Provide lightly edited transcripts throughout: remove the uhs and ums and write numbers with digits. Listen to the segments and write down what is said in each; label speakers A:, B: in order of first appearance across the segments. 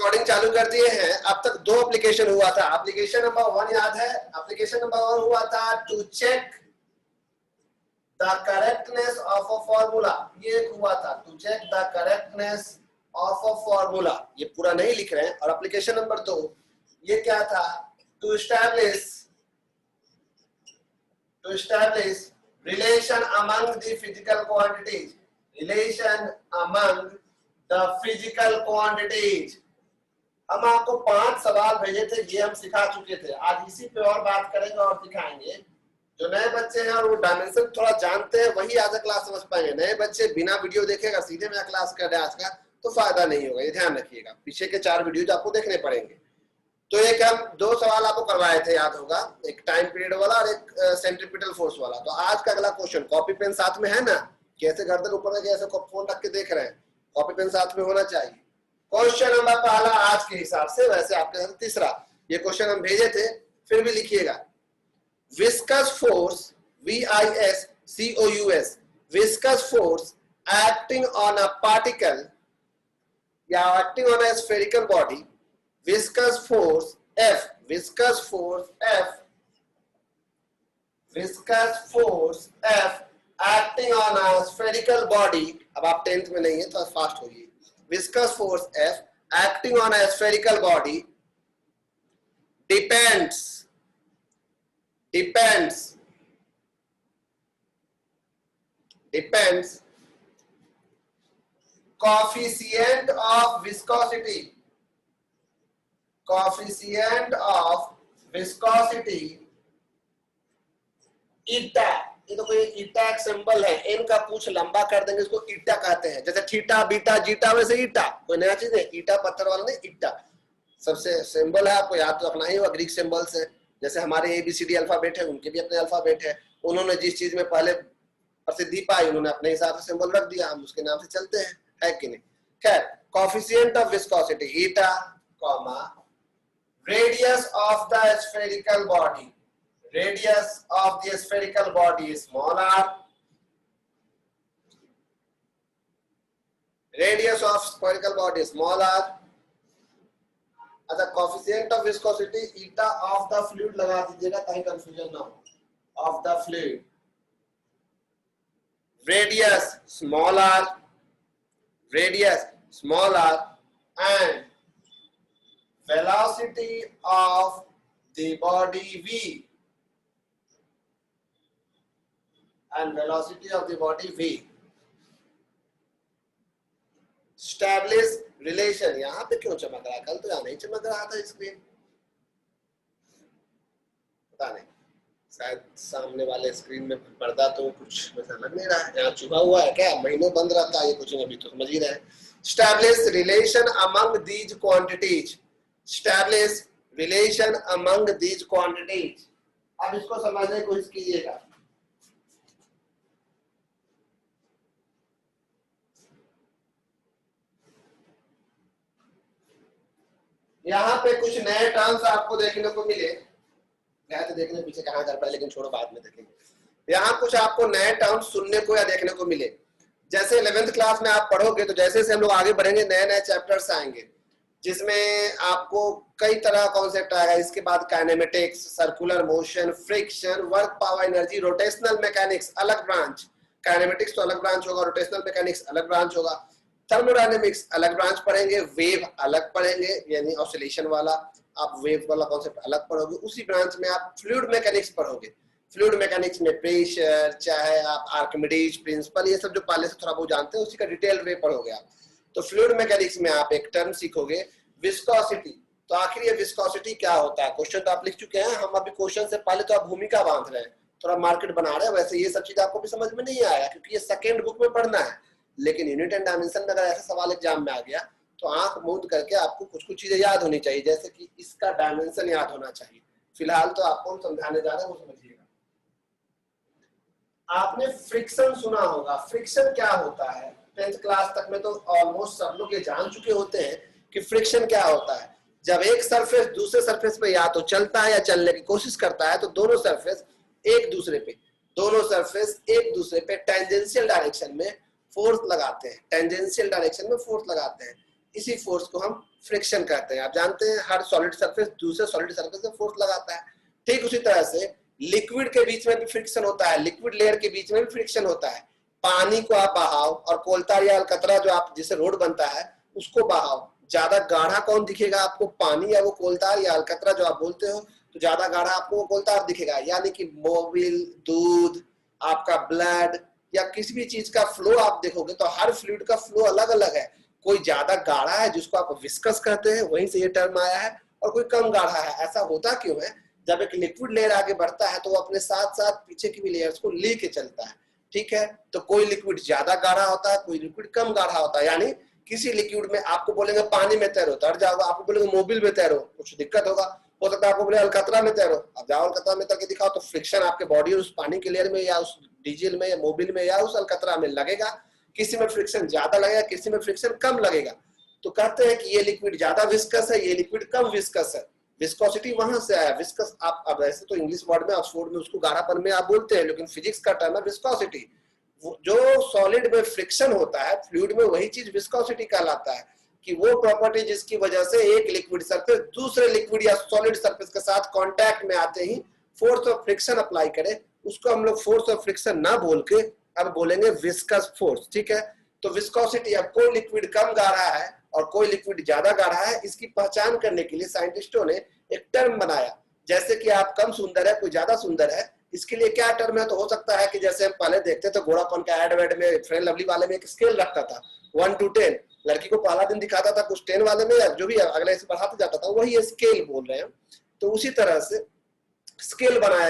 A: Recording चालू कर दिए हैं। अब तक 2 एप्लीकेशन हुआ था। एप्लीकेशन नंबर 1 याद है, एप्लीकेशन नंबर 1 हुआ था to check the correctness of a formula, ये हुआ था to check the correctness of a formula, ये पूरा नहीं लिख रहे हैं। और एप्लीकेशन नंबर 2 ये क्या था, to establish relation among the physical quantities, relation among the physical quantities। हम आपको 5 सवाल भेजे थे, ये हम सिखा चुके थे। आज इसी पे और बात करेंगे और सिखाएंगे। जो नए बच्चे हैं और वो डायमेंशन थोड़ा जानते हैं वही आज क्लास समझ पाएंगे। नए बच्चे बिना वीडियो देखेगा सीधे मेरा क्लास कर रहे हैं आज का, तो फायदा नहीं होगा, ये ध्यान रखिएगा। पीछे के 4 वीडियोज आपको देखने पड़ेंगे। तो एक हम 2 सवाल आपको करवाए थे, याद होगा, एक टाइम पीरियड वाला और एक सेंट्रीपिटल फोर्स वाला। तो आज का अगला क्वेश्चन, कॉपी पेन साथ में है ना, कैसे गर्दन ऊपर में कैसे फोन रख के देख रहे हैं, कॉपी पेन साथ में होना चाहिए। क्वेश्चन नंबर पहला आज के हिसाब से, वैसे आपके साथ तीसरा, ये क्वेश्चन हम भेजे थे, फिर भी लिखिएगा। Viscous force VISCOUS, viscous force acting on a particle या acting on a spherical body, viscous force F acting on a spherical body। अब आप 10th में नहीं है तो फास्ट होइए। viscous force F acting on a spherical body depends coefficient of viscosity ईटा। ये तो कोई ईटा एक सिंबल है, एन का पूछ लंबा कर देंगे, इसको ईटा कहते हैं। जैसे थीटा बीटा जीटा, वैसे ईटा कोई नया चीज है। ईटा पत्थर वाला नहीं, ईटा सबसे सिंबल है, आपको याद तो रखना ही होगा। ग्रीक सिंबल्स है, जैसे हमारे ABCD अल्फाबेट है, उनके भी अपने अल्फाबेट है। उन्होंने जिस चीज में पहले प्रसिद्धि पाई उन्होंने अपने हिसाब से सिंबल रख दिया, हम उसके नाम से चलते हैं, है कि नहीं। खैर, coefficient of viscosity eta, radius of the spherical body small r, radius of spherical body small r। अच्छा, coefficient of viscosity eta of the fluid लगा दीजिएगा ताकि कंफ्यूजन ना हो। Of the fluid, radius small r and velocity of the body v, establish relation। यहां पे क्यों चमक रहा है, कल तो यहां नहीं चमक रहा था स्क्रीन, पता नहीं, शायद सामने वाले स्क्रीन में पर्दा तो कुछ वैसा लग नहीं रहा है, यहाँ चुभा हुआ है क्या, महीनों बंद रहता है ये, कुछ नहीं, अभी तो समझ ही रहे हैं। Establish relation among these quantities, अब इसको समझने की कोशिश कीजिएगा। यहाँ पे कुछ नए टर्म्स आपको देखने को मिले, तो देखने पीछे कहाँ कर पाए, लेकिन छोड़ो बाद में देखेंगे। यहाँ कुछ आपको नए टर्म्स सुनने को या देखने को मिले। जैसे 11th क्लास में आप पढ़ोगे तो जैसे जैसे हम लोग आगे बढ़ेंगे नए नए चैप्टर्स आएंगे, जिसमें आपको कई तरह का कॉन्सेप्ट आएगा। इसके बाद kinematics, circular motion, friction, work power energy, rotational mechanics अलग ब्रांच, काइनेमेटिक्स तो अलग ब्रांच होगा, रोटेशनल मैकेनिक्स अलग ब्रांच होगा, थर्मोडायनेमिक्स अलग ब्रांच पढ़ेंगे, वेव अलग पढ़ेंगे, यानी ऑसिलेशन वाला आप वेव वाला कॉन्सेप्ट अलग पढ़ोगे। उसी ब्रांच में आप फ्लूइड मैकेनिक्स पढ़ोगे। फ्लूइड मैकेनिक्स में प्रेशर, चाहे आप आर्किमिडीज प्रिंसिपल, ये सब जो पहले से थोड़ा बहुत जानते हैं उसी का डिटेल वे पढ़ोगे आप। तो फ्लूइड मैकेनिक्स में आप एक टर्म सीखोगे विस्कोसिटी। तो आखिर ये विस्कोसिटी क्या होता है, क्वेश्चन तो आप लिख चुके हैं, हम अभी क्वेश्चन से पहले तो आप भूमिका बांध रहे हैं, थोड़ा मार्केट बना रहे हैं। वैसे ये सब चीज आपको भी समझ में नहीं आया क्योंकि ये सेकेंड बुक में पढ़ना है, लेकिन यूनिट एंड डायमेंशन में अगर ऐसा सवाल एग्जाम में आ गया तो आंख मूंद करके आपको कुछ कुछ चीजें याद होनी चाहिए, जैसे कि इसका डायमेंशन याद होना चाहिए। फिलहाल तो आपको हम समझाने जा रहे हैं, वो समझिएगा। आपने फ्रिक्शन सुना होगा, फ्रिक्शन क्या होता है, 10th क्लास तक में तो ऑलमोस्ट सब लोग ये जान चुके होते हैं कि फ्रिक्शन क्या होता है। जब एक सरफेस दूसरे सरफेस पे या तो चलता है या चलने की कोशिश करता है, तो दोनों सरफेस एक दूसरे पे टेंजेंशियल डायरेक्शन में फोर्स लगाते हैं, इसी फोर्स को हम फ्रिक्शन कहते हैं। आप जानते हैं हर सॉलिड सरफेस दूसरे सॉलिड सरफेस से फोर्स लगाता है। ठीक उसी तरह से लिक्विड के बीच में भी फ्रिक्शन होता है, लिक्विड लेयर के बीच में भी फ्रिक्शन होता है। पानी को आप बहाव और कोलतार या अलकतरा जो आप जिसे रोड बनता है उसको बहाव, ज्यादा गाढ़ा कौन दिखेगा आपको, पानी या वो कोलतार या अलकतरा जो आप बोलते हो, तो ज्यादा गाढ़ा आपको वो कोलतार दिखेगा। यानी कि मोबिल, दूध, आपका ब्लड या किसी भी चीज का फ्लो आप देखोगे तो हर फ्लूइड का फ्लो अलग अलग है। कोई ज्यादा गाढ़ा है जिसको आप विस्कस कहते हैं, वहीं से ये टर्म आया है, और कोई कम गाढ़ा है। ऐसा होता क्यों है? जब एक लिक्विड लेयर आगे बढ़ता है तो वो अपने साथ साथ पीछे की भी लेयर्स को लेके चलता है। ठीक है, तो कोई लिक्विड ज्यादा गाढ़ा होता है, कोई लिक्विड कम गाढ़ा होता है। यानी किसी लिक्विड में आपको बोलेंगे पानी में तैरो, तर जाओगे, आपको बोलेंगे मोबिल में तैरो, कुछ दिक्कत होगा। हो सकता है आपको बोले अलकतरा में तैरो, अब जाओ अलकतरा में तैर के दिखाओ, तो फ्रिक्शन आपके बॉडी और उस पानी के लेयर में या उस डीजल में या मोबिल में या उस अलकतरा में लगेगा। किसी में फ्रिक्शन ज्यादा लगेगा, किसी में फ्रिक्शन कम लगेगा। तो कहते हैं कि ये लिक्विड ज्यादा विस्कस है, ये लिक्विड कम विस्कस है। विस्कोसिटी वहां से आया। विस्कस आप अब ऐसे तो इंग्लिश वर्ड में ऑक्सफोर्ड में उसको गाढ़ापन में आप बोलते हैं, लेकिन फिजिक्स का टर्म है विस्कोसिटी। जो सॉलिड में फ्रिक्शन होता है फ्लूइड में, वही चीज विस्कोसिटी कहलाता है। कि वो प्रॉपर्टी जिसकी वजह से एक लिक्विड सरफेस दूसरे लिक्विड या सॉलिड सरफेस के साथ कांटेक्ट में आते ही फोर्स ऑफ फ्रिक्शन अप्लाई करे, उसको हम लोग फोर्स ऑफ फ्रिक्शन ना बोल के अब बोलेंगे विस्कस फोर्स। ठीक है, तो विस्कोसिटी, अब कोई लिक्विड कम गाढ़ा है और कोई लिक्विड ज्यादा गाढ़ा है, इसकी पहचान करने के लिए साइंटिस्टों ने एक टर्म बनाया। जैसे कि आप कम सुंदर है, कोई ज्यादा सुंदर है, इसके लिए क्या टर्म है? तो हो सकता है कि जैसे हम पहले देखते थे घोड़ापन का एड वेड में, फेयर लवली वाले में एक स्केल रखता था 1 to 10, लड़की को पहला दिन दिखाता था कुछ 10 वाले में, या जो भी अगले से बढ़ाते जाता था, वही स्केल बोल रहे हैं। तो उसी तरह से स्केल बनाया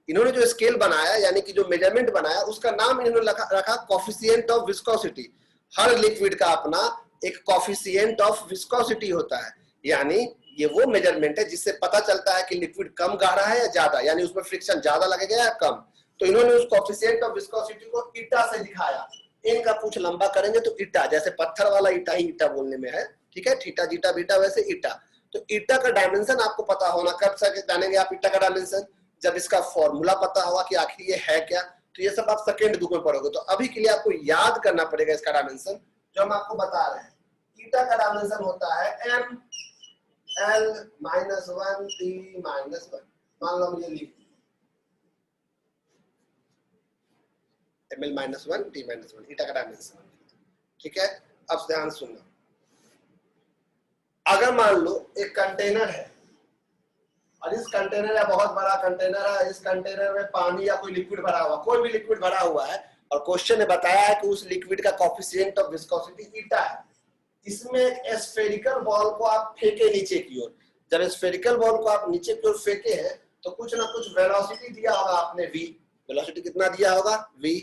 A: इन्होंने जो स्केल बनाया यानी कि जो मेजरमेंट बनाया, उसका नाम इन्होंने रखा coefficient of viscosity. Her liquid का अपना एक कॉफिशिएंट ऑफ विस्कोसिटी होता है, यानी ये वो मेजरमेंट है जिससे पता चलता है कि लिक्विड कम गाढ़ा है या ज्यादा, यानी उसमें फ्रिक्शन ज्यादा लगेगा या कम। तो इन्होंने उस कॉफिशिएंट ऑफ विस्कोसिटी को ईटा से दिखाया। इनका पूछ लंबा करेंगे तो ईटा, जैसे पत्थर वाला ईटा ही ईटा बोलने में है। ठीक है, थीटा जीटा बीटा, वैसे ईटा। तो ईटा का डायमेंशन आपको पता होना, कब से जानेंगे आप ईटा का डायमेंशन? जब इसका फॉर्मूला पता होगा कि आखिर ये है क्या। तो ये सब आप सेकेंड बुक में पढ़ोगे। तो अभी के लिए आपको याद करना पड़ेगा इसका डायमेंशन जो हम आपको बता रहे हैं। ईटा का डायमेंशन होता है m l -1 t -1। मान लो मुझे लिख ml -1 t -1 ईटा का डायमेंशन। ठीक है, अब ध्यान सुनना। अगर मान लो एक कंटेनर है और इस कंटेनर या बहुत बड़ा कंटेनर है, इस कंटेनर में पानी या कोई लिक्विड भरा हुआ, कोई भी लिक्विड भरा हुआ है, और क्वेश्चन ने बताया है कि उस लिक्विड का कोएफिशिएंट ऑफ विस्कोसिटी ईटा है। इसमें एक स्फेरिकल बॉल को आप फेंके नीचे की ओर। जब स्फेरिकल बॉल को आप नीचे की ओर फेंके हैं तो कुछ ना कुछ वेलोसिटी दिया होगा आपने, v। वेलोसिटी कितना दिया होगा? v।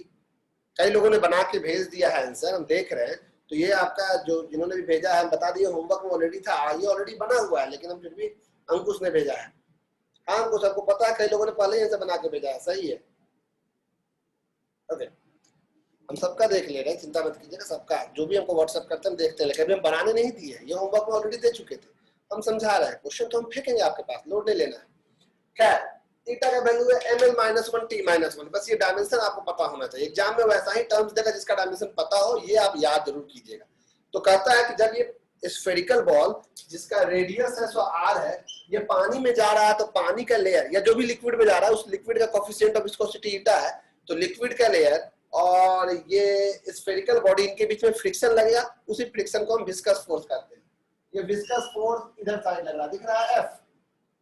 A: कई लोगों ने बना के भेज दिया है आंसर, हम देख रहे हैं। तो ये आपका जो जिन्होंने भी भेजा है, हम बता दिए होमवर्क में ऑलरेडी था, ये ऑलरेडी बना हुआ है, लेकिन हम फिर भी अंकुश ने भेजा है। हाँ अंकुश, आपको पता है कई लोगों ने पहले ही आंसर बना के भेजा है, सही है। ओके, हम सबका देख ले रहे हैं, चिंता मत कीजिएगा, सबका जो भी हमको व्हाट्सएप करते हैं हम देखते हैं, लेकिन अभी हम बनाने नहीं दिए, ये होमवर्क में ऑलरेडी दे चुके थे, हम समझा रहे हैं। क्वेश्चन तो हम फेंकेंगे आपके पास, लोड नहीं लेना है। खैर, ईटा का वैल्यू है ml -1 t -1। बस ये डायमेंशन आपको पता होना चाहिए। एग्जाम में वैसा ही टर्म्स देगा जिसका डायमेंशन पता हो, ये आप याद जरूर कीजिएगा। तो कहता है कि जब ये स्फेरिकल बॉल जिसका रेडियस है 100 r है, ये पानी में जा रहा है, तो पानी का लेयर या जो भी लिक्विड में जा रहा है उस लिक्विड का कोएफिशिएंट ऑफ विस्कोसिटी ईटा है। तो लिक्विड का लेयर और ये स्फेरिकल बॉडी, इनके बीच में फ्रिक्शन लगेगा, उसी फ्रिक्शन को हम विस्कस फोर्स कहते हैं। ये विस्कस फोर्स इधर साइड लग रहा दिख रहा है F।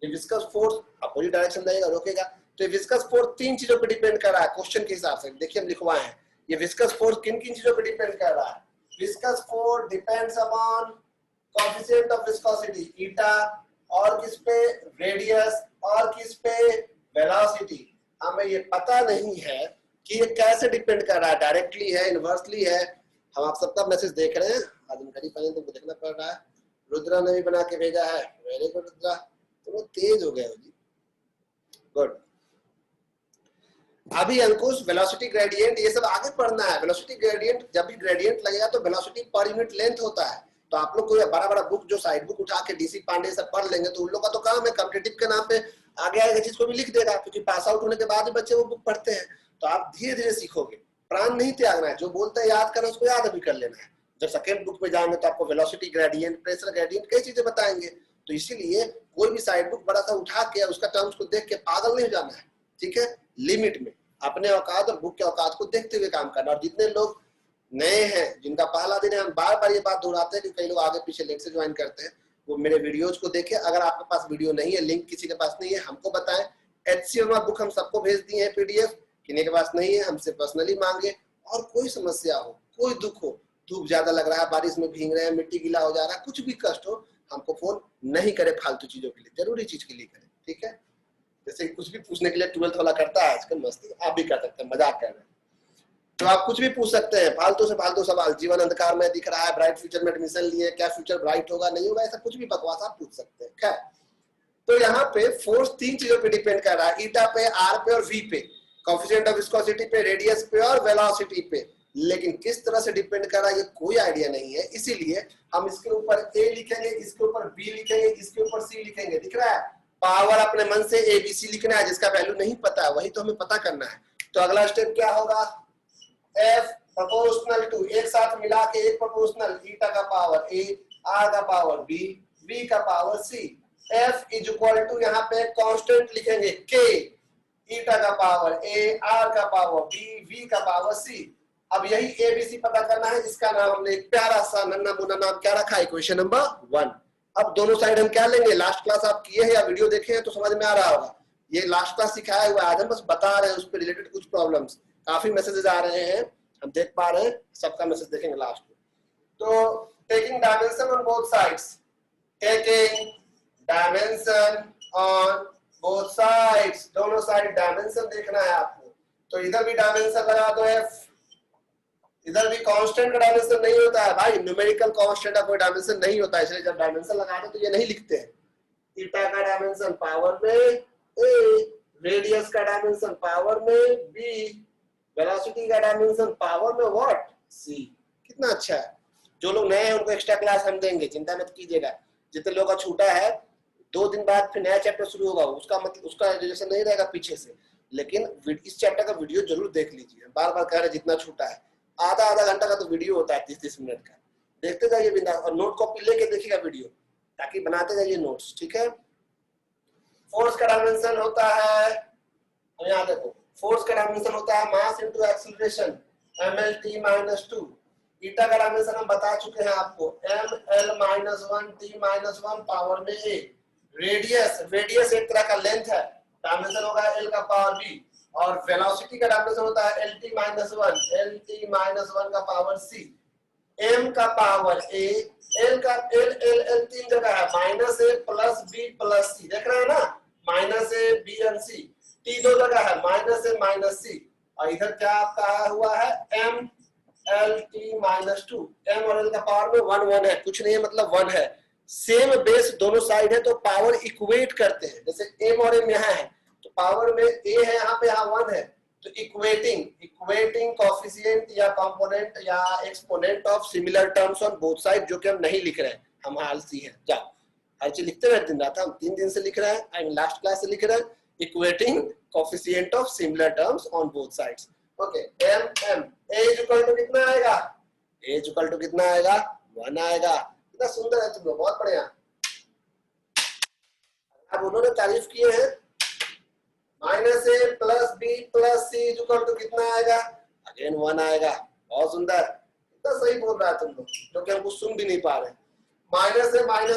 A: ये विस्कस फोर्स अपोजिट डायरेक्शन देगा, रोकेगा। तो ये विस्कस फोर्स 3 चीजों पर डिपेंड कर रहा है क्वेश्चन के हिसाब से। देखिए हम लिखवाए हैं, ये विस्कस फोर्स किन किन चीजों पर डिपेंड कर रहा है? Viscous force depends upon coefficient of viscosity ईटा, और किस पे? रेडियस, और किस पे? वेलोसिटी। हमें ये पता नहीं है कि ये कैसे डिपेंड कर रहा है, डायरेक्टली है, इनवर्सली है। हम आप सबका मैसेज देख रहे हैं, आदम करीब पानी तुमको देखना पड़ रहा है। रुद्रा ने भी बना के भेजा है, वेरी गुड रुद्रा, तुम तेज हो गए हो जी, गुड। अभी अंकुश वेलोसिटी ग्रेडियंट ये सब आगे पढ़ना है। वेलोसिटी ग्रेडियंट, जब भी ग्रेडियंट लगेगा तो वेलोसिटी पर यूनिट लेंथ होता है। तो आप लोग कोई बड़ा बड़ा बुक जो साइड बुक उठा के डीसी पांडे सब पढ़ लेंगे तो उन लोग का तो काम है कॉम्पिटिटिव के नाम पे आगे आगे चीज को भी लिख देगा, क्योंकि पास आउट होने के बाद ही बच्चे वो बुक पढ़ते हैं। तो आप धीरे धीरे सीखोगे, प्राण नहीं त्यागना है, जो बोलते हैं याद करना उसको याद भी कर लेना है। जब सेकेंड बुक में जाएंगे तो आपको वेलोसिटी ग्रेडियंट, प्रेशर ग्रेडियंट, कई चीजें बताएंगे। तो इसीलिए कोई भी साइड बुक बड़ा सा उठा के उसका टर्म्स को देख के पागल नहीं हो जाना है, ठीक है, लिमिट में अपने औकात और बुक के औकात को देखते हुए काम करना। और जितने लोग नए हैं, जिनका पहला दिन है, हम बार बार ये बात दोहराते हैं कि कई लोग आगे पीछे लेट से ज्वाइन करते हैं, वो मेरे वीडियोज को देखें। अगर आपके पास वीडियो नहीं है, लिंक किसी के पास नहीं है, हमको बताएं। HCMR बुक हम सबको भेज दिए हैं PDF, किन्हीं के पास नहीं है हमसे पर्सनली मांगे। और कोई समस्या हो, कोई दुख हो, धूप ज्यादा लग रहा है, बारिश में भीग रहे हैं, मिट्टी गीला हो जा रहा है, कुछ भी कष्ट हो, हमको फोन नहीं करे फालतू चीजों के लिए, जरूरी चीज के लिए करें, ठीक है। जैसे कुछ भी पूछने के लिए 12th वाला करता है आजकल, मस्ती आप भी कर सकते हैं, मजाक कर रहे हैं, तो आप कुछ भी पूछ सकते हैं, फालतू से फालतू सवाल, जीवन अंधकार में दिख रहा है, ब्राइट फ्यूचर में एडमिशन लिए, क्या फ्यूचर ब्राइट होगा नहीं होगा, ऐसा कुछ भी बकवास आप पूछ सकते हैं। खैर, तो यहाँ पे फोर्स 3 चीजों पे डिपेंड कर रहा है, ईटा पे, आर पे और वी पे, कोएफिशिएंट ऑफ विस्कोसिटी पे, रेडियस पे और वेलोसिटी पे। लेकिन किस तरह से डिपेंड कर रहा है ये कोई आइडिया नहीं है, इसीलिए हम इसके ऊपर ए लिखेंगे, इसके ऊपर बी लिखेंगे, इसके ऊपर सी लिखेंगे। दिख रहा है, पावर अपने मन से ABC लिखना है, जिसका वैल्यू नहीं पता है वही तो हमें पता करना है। तो अगला स्टेप क्या होगा, F प्रोपोर्शनल टू, एक साथ मिला के एक प्रोपोर्शनल, ईटा का पावर A, R का पावर B, V का power C। F is equal to, यहाँ पे कांस्टेंट लिखेंगे K, ईटा का पावर A, R का पावर B, V का पावर C। अब यही ABC पता करना है, इसका नाम हमने एक प्यारा सा नन्ना मुन्ना नाम क्या रखा है, इक्वेशन नंबर 1। अब दोनों साइड हम क्या लेंगे, लास्ट क्लास आप किए हैं या वीडियो देखे हैं तो समझ में आ रहा होगा, ये लास्ट क्लास सिखाया हुआ है, आज हम बस बता रहे हैं उस पर रिलेटेड कुछ प्रॉब्लम्स। काफी मैसेजेस आ रहे हैं, हम देख पा रहे हैं, सबका मैसेज देखेंगे लास्ट में। तो taking dimension on both sides, taking dimension on both sides, दोनों साइड डायमेंशन देखना है आपको। तो इधर भी डायमेंशन लगा दो F, इधर भी कांस्टेंट का डायमेंशन नहीं होता है भाई, न्यूमेरिकल कांस्टेंट का कोई डायमेंशन नहीं होता है, इसलिए जब डायमेंशन लगाते तो ये नहीं लिखते हैं। ईटा का डायमेंशन पावर में A, रेडियस का डायमेंशन पावर में B, वेलोसिटी का डायमेंशन पावर में व्हाट, C। कितना अच्छा है। जो लोग नए हैं उनको एक्स्ट्रा क्लास हम देंगे, चिंता मत कीजिएगा। जितने लोगों का छूटा है 2 दिन बाद फिर नया चैप्टर शुरू होगा, उसका मतलब उसका जैसे नहीं रहेगा पीछे से, लेकिन इस चैप्टर का वीडियो जरूर देख लीजिए। बार बार कह रहे जितना छूटा है, आधा घंटा का तो वीडियो होता है, 30-30 मिनट का, देखते जाइए बिंदास, और नोट कॉपी लेके देखिएगा वीडियो, ताकि बनाते जाइए नोट्स, ठीक है। फोर्स का डायमेंशन होता है, यहाँ देखो, फोर्स का डायमेंशन होता है मास इनटू एक्सीलरेशन, mL/t-2। ईटा का डायमेंशन हम बता चुके हैं आपको, mL-1t-1 पावर में A। रेडियस एक तरह का लेंथ है, डायमेंशन होगा L का पावर B। और वेलोसिटी का डायमेंशन होता है LT-1 का पावर C। M का पावर A, L 3 जगह है, -A + B + C, देख रहे हैं ना, -A B and C। T 2 जगह है, -A - C। और इधर क्या आपका आया हुआ है, mL/t-2। M और L का पावर में 1 है, कुछ नहीं है मतलब 1 है। सेम बेस दोनों साइड है तो पावर इक्वेट करते हैं, जैसे M और M यहाँ है तो पावर में A है यहाँ पे, यहाँ 1 है, तो इक्वेटिंग कोएफिशिएंट या कंपोनेंट या exponent of similar terms on both side, जो कि हम नहीं लिख रहे हैं, हम आलसी हैं। जाओ, हर चीज लिखते रहते दिन रात, हम 3 दिन से लिख रहे हैं, आई मीन लास्ट क्लास से लिख रहे हैं, equating coefficient of similar terms on both sides. Okay, M A equal to कितना आएगा, A इक्वल टू कितना आएगा, 1 आएगा। कितना सुंदर है तुम लोग, बहुत बढ़िया। अब उन्होंने तारीफ किए हैं, -A + B + C equal to कितना आएगा, अगेन 1 आएगा। बहुत सुंदर, कितना सही बोल रहा है तुम लोग, जो कि हम कुछ सुन भी नहीं पा रहे। -A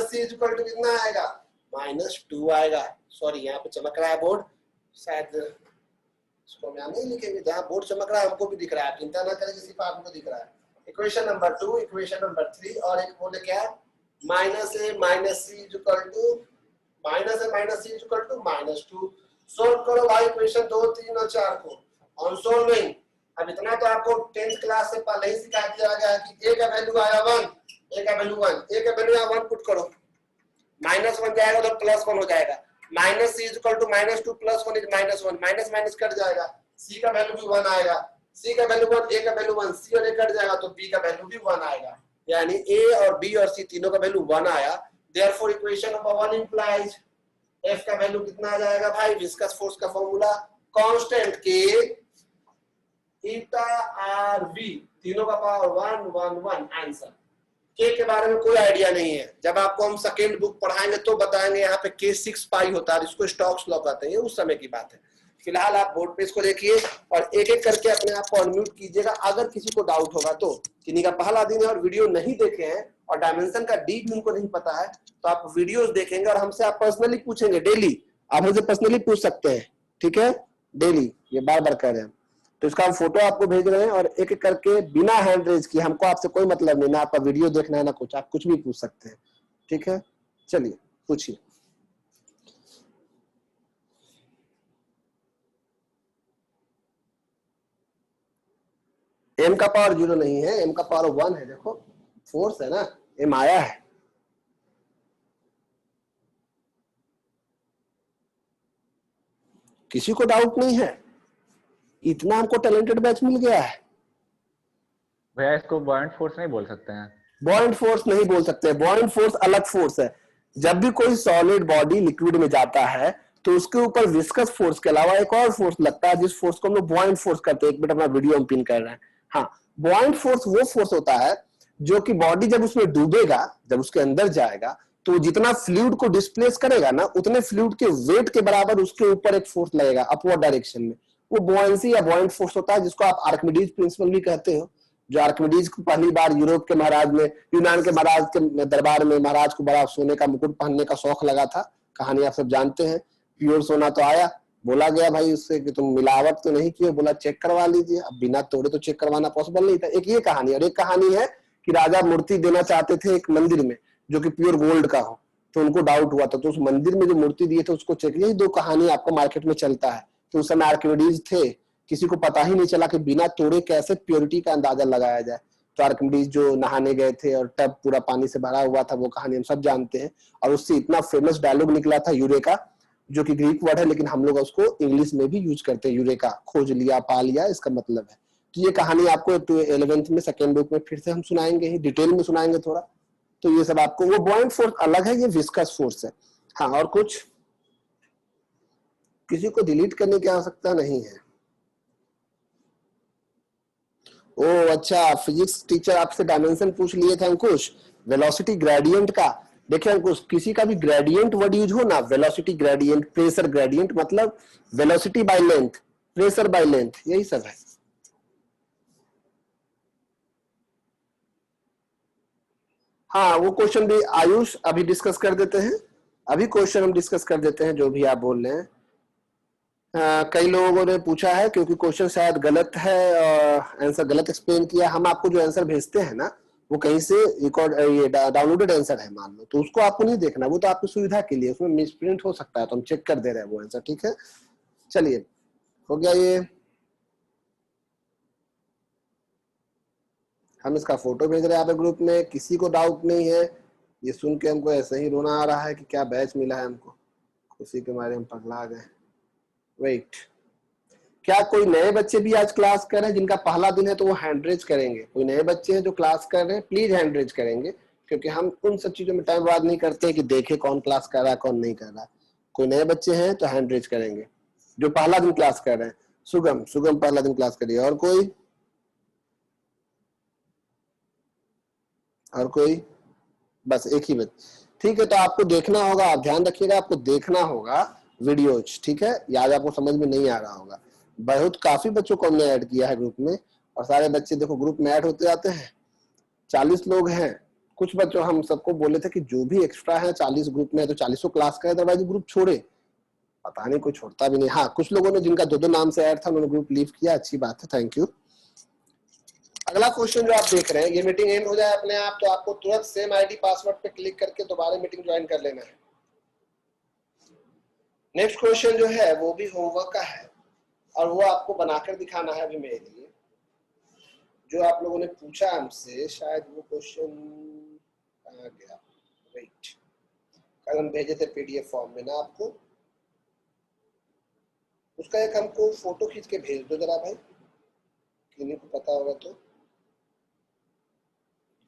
A: - C इक्वल टू कितना आएगा, -2 आएगा। सॉरी, यहाँ पे चमक रहा है बोर्ड, शायद इसको हम यहाँ नहीं लिखेंगे, जहाँ बोर्ड चमक रहा है हमको भी दिख रहा है, चिंता ना करें, सिर्फ आपको दिख रहा है। इक्वेशन नंबर 2, इक्वेशन नंबर 3, और एक बोले क्या, -A - C equal to -2। Solve करो भाई इक्वेशन 2, 3 और 4 को ऑन सोल्विंग। अब इतना तो आपको 10th क्लास से पहले ही सिखा दिया गया है कि A का वैल्यू आया 1, A का वैल्यू 1, A का वैल्यू 1 पुट करो, -1 जाएगा तो +1 हो जाएगा, -C equal to -2 + 1 is -1, minus cut जाएगा, C का वैल्यू भी 1 आएगा, C का वैल्यू 1, A का वैल्यू 1, C और A कट जाएगा तो B का वैल्यू भी 1 आएगा, यानी A और B और C तीनों का वैल्यू 1 आया। Therefore equation number 1 implies F का वैल्यू कितना आ जाएगा भाई, विस्कस फोर्स का formula, constant K eta R V, तीनों का पावर 1 1 1 आंसर। के बारे में कोई आइडिया नहीं है, जब आपको हम सेकेंड बुक पढ़ाएंगे तो बताएंगे। यहाँ पे के 6 पाई होता है, इसको स्टॉक्स लॉ कहते हैं, ये उस समय की बात है। फिलहाल आप बोर्ड पे इसको देखिए और एक एक करके अपने आप को अनम्यूट कीजिएगा अगर किसी को डाउट होगा तो। किन्हीं का पहला दिन है और वीडियो नहीं देखे हैं और डायमेंशन का डी भी उनको नहीं पता है, तो आप वीडियोस देखेंगे और हमसे आप पर्सनली पूछेंगे, डेली आप हमसे पर्सनली पूछ सकते हैं, ठीक है, डेली, ये बार बार कह रहे हैं। तो इसका हम फोटो आपको भेज रहे हैं और एक एक करके बिना हैंड रेज किए, हमको आपसे कोई मतलब नहीं, ना आपका वीडियो देखना है ना कुछ, आप कुछ भी पूछ सकते हैं, ठीक है। चलिए पूछिए। एम का पावर 0 नहीं है, एम का पावर 1 है, देखो फोर्स है ना, एम आया है। किसी को डाउट नहीं है? इतना हमको टैलेंटेड बैच मिल गया है।
B: भैया इसको बॉयंट फोर्स नहीं बोल सकते हैं?
A: बॉयंट फोर्स नहीं बोल सकते, बॉयंट फोर्स अलग फोर्स है। जब भी कोई सॉलिड बॉडी लिक्विड में जाता है तो उसके ऊपर विस्कस फोर्स के अलावा एक और फोर्स लगता है, जिस फोर्स को हम लोग बॉयंट फोर्स करते हैं। एक मिनट, अपना वीडियो हम पिन कर रहे हैं। हाँ, बॉयंट फोर्स वो फोर्स होता है जो कि बॉडी जब उसमें डूबेगा, जब उसके अंदर जाएगा, तो जितना फ्लूइड को डिस्प्लेस करेगा ना, उतने फ्लूइड के वेट के बराबर उसके ऊपर एक फोर्स लगेगा अपवर्ड डायरेक्शन में। वो बॉयंसी या बॉयंट फोर्स होता है, जिसको आप आर्किमिडीज प्रिंसिपल भी कहते हो। जो आर्किमिडीज को पहली बार यूरोप के महाराज में, यूनान के महाराज के दरबार में, महाराज को बड़ा सोने का मुकुट पहनने का शौक लगा था, कहानी आप सब जानते हैं। प्योर सोना तो आया, बोला गया भाई उससे कि तुम मिलावट तो नहीं किए, बोला चेक करवा लीजिए। अब बिना तोड़े तो चेक करवाना पॉसिबल नहीं था। एक ये कहानी, और एक कहानी है कि राजा मूर्ति देना चाहते थे एक मंदिर में जो कि प्योर गोल्ड का हो, तो उनको डाउट हुआ था, तो उस मंदिर में जो मूर्ति दिए थे उसको चेक, यही दो कहानी आपको मार्केट में चलता है। तो उस समय आर्किमिडीज थे, किसी को पता ही नहीं चला कि बिना तोड़े कैसे प्योरिटी का अंदाजा लगाया जाए। तो आर्किमिडीज जो नहाने गए थे और टब पूरा पानी से भरा हुआ था, वो कहानी हम सब जानते हैं। और उससे इतना फेमस डायलॉग निकला था यूरेका, जो कि ग्रीक वर्ड है लेकिन हम लोग उसको इंग्लिश में भी यूज करते हैं, यूरेका, खोज लिया, पा लिया, इसका मतलब है। तो ये कहानी आपको 11th में सेकेंड बुक में फिर से हम सुनाएंगे ही, डिटेल में सुनाएंगे थोड़ा। तो ये सब आपको, वो बॉयंट फोर्स अलग है, ये विस्कस फोर्स है। हाँ, और कुछ? किसी को डिलीट करने की आवश्यकता नहीं है। ओ अच्छा, फिजिक्स टीचर आपसे डायमेंशन पूछ लिए थे अंकुश, वेलोसिटी ग्रेडियंट का। देखिए अंकुश, किसी का भी ग्रेडियंट वर्ड यूज हो ना, वेलोसिटी ग्रेडियंट, प्रेशर ग्रेडियंट, मतलब velocity by length, pressure by length, यही सब है। हाँ, वो क्वेश्चन भी आयुष अभी डिस्कस कर देते हैं, अभी क्वेश्चन हम डिस्कस कर देते हैं जो भी आप बोल रहे हैं। कई लोगों ने पूछा है क्योंकि क्वेश्चन शायद गलत है और आंसर गलत एक्सप्लेन किया। हम आपको जो आंसर भेजते हैं ना, वो कहीं से रिकॉर्ड, ये डाउनलोडेड आंसर है मान लो, तो उसको आपको नहीं देखना, वो तो आपकी सुविधा के लिए, उसमें मिसप्रिंट हो सकता है, तो हम चेक कर दे रहे हैं वो आंसर, ठीक है। चलिए, हो गया ये। हम इसका फोटो भेज रहे हैं आप ग्रुप में, किसी को डाउट नहीं है। ये सुन के हमको ऐसे ही रोना आ रहा है कि क्या बैच मिला है हमको, खुशी के मारे हम पगला गए। वेट, क्या कोई नए बच्चे भी आज क्लास कर रहे हैं जिनका पहला दिन है, तो वो हैंड रेज करेंगे? कोई नए बच्चे हैं जो क्लास कर रहे हैं, प्लीज हैंड रेज करेंगे, क्योंकि हम उन सब चीजों में टाइम बर्बाद नहीं करते हैं कि देखे कौन क्लास कर रहा है कौन नहीं कर रहा है। कोई नए बच्चे हैं तो हैंड रेज करेंगे जो पहला दिन क्लास कर रहे हैं। सुगम, सुगम पहला दिन क्लास करिए। और कोई? और कोई? बस एक ही बच्चे, ठीक है। तो आपको देखना होगा, आप ध्यान रखिएगा, आपको देखना होगा वीडियोज, ठीक है। याद आपको समझ में नहीं आ रहा होगा। बहुत काफी बच्चों को हमने ऐड किया है ग्रुप में, और सारे बच्चे देखो ग्रुप में ऐड होते जाते हैं। 40 लोग हैं। कुछ बच्चों, हम सबको बोले थे कि जो भी एक्स्ट्रा है 40 ग्रुप में है तो 40 क्लास करे, अदरवाइज ग्रुप छोड़े। पता नहीं, कोई छोड़ता भी नहीं। हाँ, कुछ लोगों ने जिनका 2-2 नाम से ऐड था उन्होंने ग्रुप लीव किया, अच्छी बात है, थैंक यू। अगला क्वेश्चन जो आप देख रहे हैं, ये मीटिंग एंड हो जाए अपने आप तो आपको तुरंत सेम आईडी पासवर्ड पे क्लिक करके दोबारा मीटिंग ज्वाइन कर लेना है। नेक्स्ट क्वेश्चन जो है वो भी होमवर्क का है और वो आपको बनाकर दिखाना है अभी मेरे लिए। जो आप लोगों ने पूछा हमसे, शायद वो क्वेश्चन कहाँ गया, वेट, कल हम भेजे थे पीडीएफ फॉर्म में ना आपको, उसका एक हमको फोटो खींच के भेज दो जरा भाई, किन्हीं को पता होगा तो।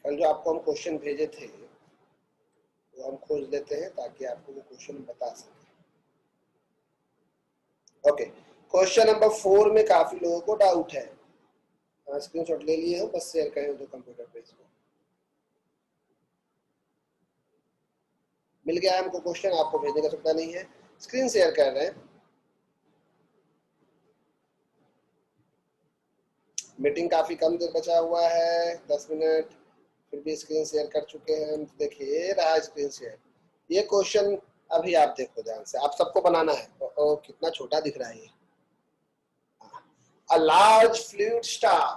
A: कल जो आपको हम क्वेश्चन भेजे थे वो हम खोज लेते हैं ताकि आपको वो क्वेश्चन बता सके। ओके, क्वेश्चन नंबर 4 में काफी लोगों को डाउट है। स्क्रीनशॉट ले लिए हो, बस शेयर करें दो कंप्यूटर पे इसको। मिल गया हमको क्वेश्चन, आपको भेजने का सुविधा नहीं है, स्क्रीन शेयर कर रहे हैं। मीटिंग काफी कम देर बचा हुआ है, 10 मिनट, फिर भी स्क्रीन शेयर कर चुके हैं हम। देखिए रहा स्क्रीन शेयर। ये क्वेश्चन अभी आप देखो ध्यान से, आप सबको बनाना है। ओ, कितना छोटा दिख रहा है ये। A large fluid star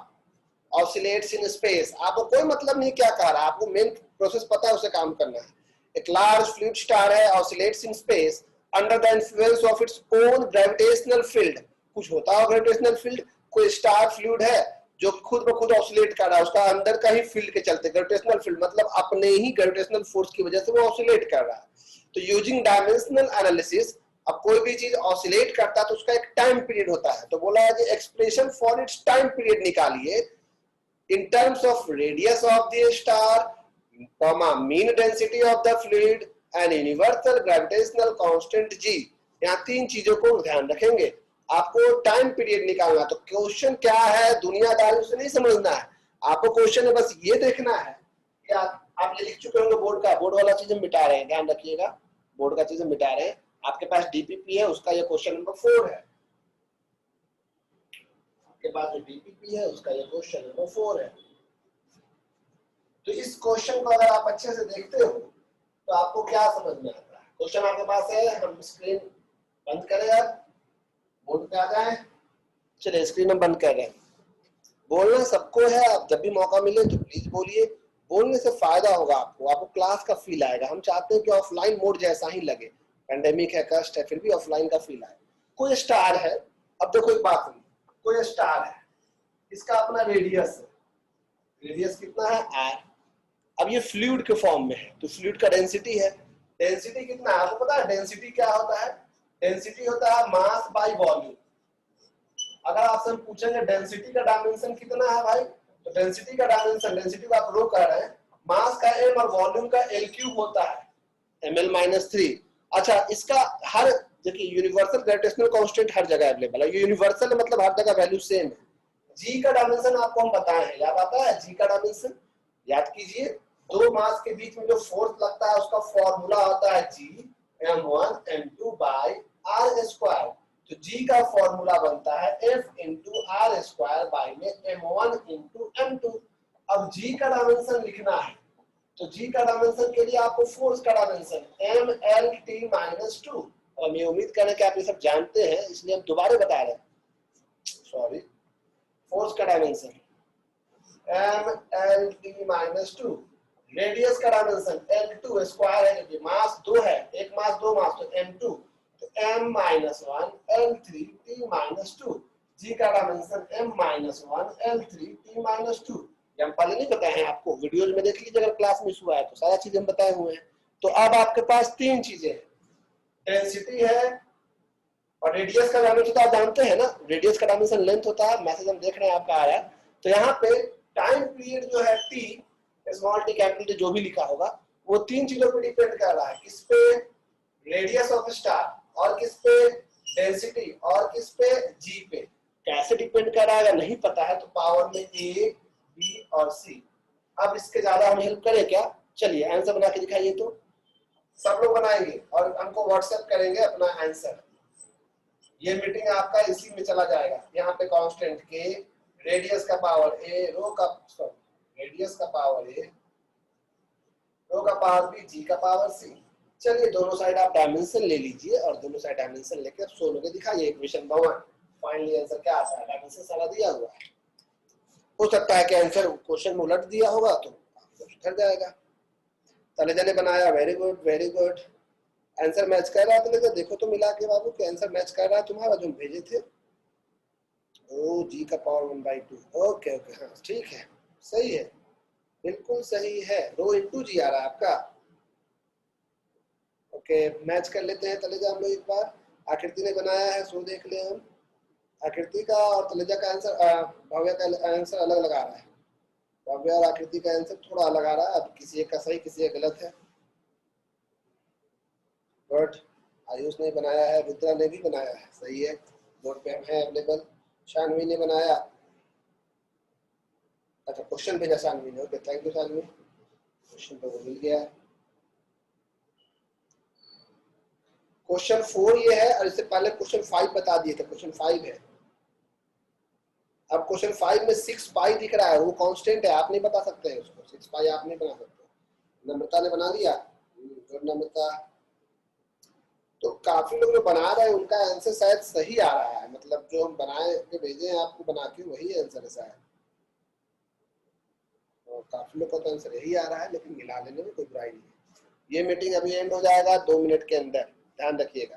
A: oscillates in space. आपको कोई मतलब नहीं क्या कह रहा है, आपको मेन प्रोसेस पता है, उसे काम करना है। एक लार्ज फ्लूइड स्टार है, oscillates in space under the influence of its own gravitational field. कुछ होता है ग्रेविटेशनल फील्ड, कोई स्टार फ्लूइड है जो खुद ब खुद ऑसिलेट कर रहा है, उसका अंदर का ही फील्ड के चलते, ग्रेविटेशनल फील्ड मतलब अपने ही ग्रेविटेशनल फोर्स की वजह से वो ऑसिलेट कर रहा है। तो यूजिंग डायमेंशनल एनालिसिस, अब कोई भी चीज ऑसिलेट करता है तो उसका एक टाइम पीरियड होता है, तो बोला है कि expression for its time period निकालिए in terms of radius of the star, mean density of the fluid and universal gravitational constant g। यहाँ तीन चीजों को ध्यान रखेंगे। आपको टाइम पीरियड निकालना, तो क्वेश्चन क्या है दुनियादारी से नहीं समझना है, आपको क्वेश्चन है बस ये देखना है कि आप ये लिख चुके होंगे बोर्ड का, बोर्ड वाला चीज हम मिटा रहे हैं, ध्यान रखिएगा, बोर्ड का चीज हम मिटा रहे हैं। आपके पास डीपीपी है, उसका ये क्वेश्चन नंबर 4 है, के पास जो डीपीपी है उसका ये क्वेश्चन नंबर 4 है। तो इस क्वेश्चन को अगर आप अच्छे से देखते हो तो आपको क्या समझ में आता है। क्वेश्चन आपके पास है, हम स्क्रीन बंद करें, अब बोर्ड पे आ जाए। चलिए स्क्रीन हम बंद कर रहे हैं। बोलना सबको है, आप जब भी मौका मिले तो प्लीज बोलिए, बोलने से फायदा होगा आपको, आपको क्लास का फील आएगा। हम चाहते हैं कि ऑफलाइन मोड जैसा ही लगे, पैंडेमिक है, कष्ट है, फिर भी ऑफलाइन का फील आए। कोई स्टार है, अब देखो एक बात सुनिए, कोई स्टार है, इसका अपना रेडियस है, रेडियस कितना है r। अब ये फ्लूइड के फॉर्म में है, तो फ्लूइड का डेंसिटी है, डेंसिटी कितना है आपको पता है, डेंसिटी क्या होता है, डेंसिटी होता है मास बाय वॉल्यूम। अगर आपसे पूछेंगे डेंसिटी का डायमेंशन कितना है भाई, तो डेंसिटी का डायमेंशन, डेंसिटी को आप रो कर रहे हैं, मास का m और वॉल्यूम का l क्यूब होता है ml-3। अच्छा, इसका हर देखिए यूनिवर्सल ग्रेविटेशनल कांस्टेंट हर जगह अवेलेबल है, यूनिवर्सल मतलब हर जगह वैल्यू सेम है। जी का डायमेंशन आपको हम बताए हैं, याद आता है जी का डायमेंशन, याद कीजिए, दो मास के बीच में जो फोर्स लगता है उसका फॉर्मूला होता है जी m1 m2 bye r square. तो जी का फॉर्मूला बनता है f into R square by में m1 इंटू m2। अब जी का डायमेंशन लिखना है, तो जी का डायमेंशन के लिए आपको फोर्स का डायमेंशन mlt-2, और मैं उम्मीद करें कि आप ये सब जानते हैं, इसलिए हम दोबारा बता रहे हैं, सॉरी। फोर्स का डायमेंशन mlt-2, रेडियस का डायमेंशन l2 स्क्वायर है, क्योंकि मास 2 है, एक मास 2 मास, तो m2, तो m-1 l3t-2। जी का डायमेंशन m-1 l3t-2। हम पहले नहीं बताए हैं आपको, वीडियोज में देख लीजिए, अगर क्लास मिस हुआ है तो सारा चीज हम बताए हुए हैं। तो अब आपके पास तीन चीजें हैं, डेंसिटी है और रेडियस का डायमेंशन तो आप जानते हैं ना, रेडियस का डायमेंशन लेंथ होता है, मैसेज हम देख रहे हैं आपका आ रहा है। तो यहाँ पे टाइम पीरियड जो है T, small T capital T जो भी लिखा होगा, वो तीन चीजों पे डिपेंड कर रहा है, किस पे, रेडियस ऑफ स्टार, और किस पे डेंसिटी, और किस पे जी पे। कैसे डिपेंड कर रहा है नहीं पता है तो पावर में ए बी और सी। अब इसके ज्यादा हम हेल्प करें क्या, चलिए आंसर बना के दिखाइए, तो सब लोग बनाएंगे और हमको व्हाट्सएप करेंगे अपना आंसर। ये मीटिंग आपका इसी में चला जाएगा, यहाँ पे कांस्टेंट के, रेडियस का पावर ए, रो का, सॉरी रेडियस का पावर ए, रो का पावर बी, जी का पावर सी। चलिए दोनों साइड आप डायमेंशन ले लीजिए और दोनों साइड डायमेंशन लेकर आप सोल्व करके दिखाइए इक्वेशन 1। फाइनली आंसर क्या आता है, डायमेंशन सारा दिया हुआ है, हो सकता है कि आंसर क्वेश्चन में उलट दिया होगा तो उतर जाएगा। तलेजा ने बनाया, very good very good, answer match कर रहा है तलेजा, देखो तो मिला के बाबू कि आंसर मैच कर रहा है तुम्हारा जो भेजे थे। ओ जी का पावर 1/2, ओके ओके, हाँ ठीक है, सही है, बिल्कुल सही है, रो इंटू जी आ रहा है आपका। ओके मैच कर लेते हैं तलेजा हम लोग एक बार। आकृति ने बनाया है, सो देख ले हम, आकृति का और तलेजा का आंसर, भव्या का आंसर अलग लगा रहा है, भव्या और आकृति का आंसर थोड़ा अलग आ रहा है, अब किसी एक का सही किसी एक गलत है। गुड, आयुष ने बनाया है, रुद्रा ने भी बनाया है, सही है, बोर्ड पे है अवेलेबल। शानवी ने बनाया, अच्छा क्वेश्चन भेजा सानवी ने, okay thank you Saanvi, question तो वो मिल गया। क्वेश्चन 4 ये है और इससे पहले क्वेश्चन 5 बता दिए थे, क्वेश्चन 5 है। अब क्वेश्चन 5 में 6 पाई दिख रहा है, वो कांस्टेंट है, आप नहीं बता सकते हैं उसको, 6 पाई आप नहीं बना सकते। नम्रता ने बना दिया, गुड नम्रता। तो काफी लोग जो बना रहे हैं उनका आंसर शायद सही आ रहा है, मतलब जो हम बनाए के भेजे हैं आपको बना के वही आंसर है शायद, और काफी लोग का तो आंसर यही आ रहा है, लेकिन मिला लेने में कोई बुराई नहीं है। ये मीटिंग अभी एंड हो जाएगा 2 मिनट के अंदर, ध्यान रखिएगा।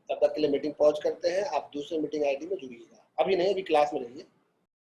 A: तब तक के लिए मीटिंग पॉज करते हैं, आप दूसरे मीटिंग आईडी में जुड़िएगा, अभी नहीं, अभी क्लास में रहिए।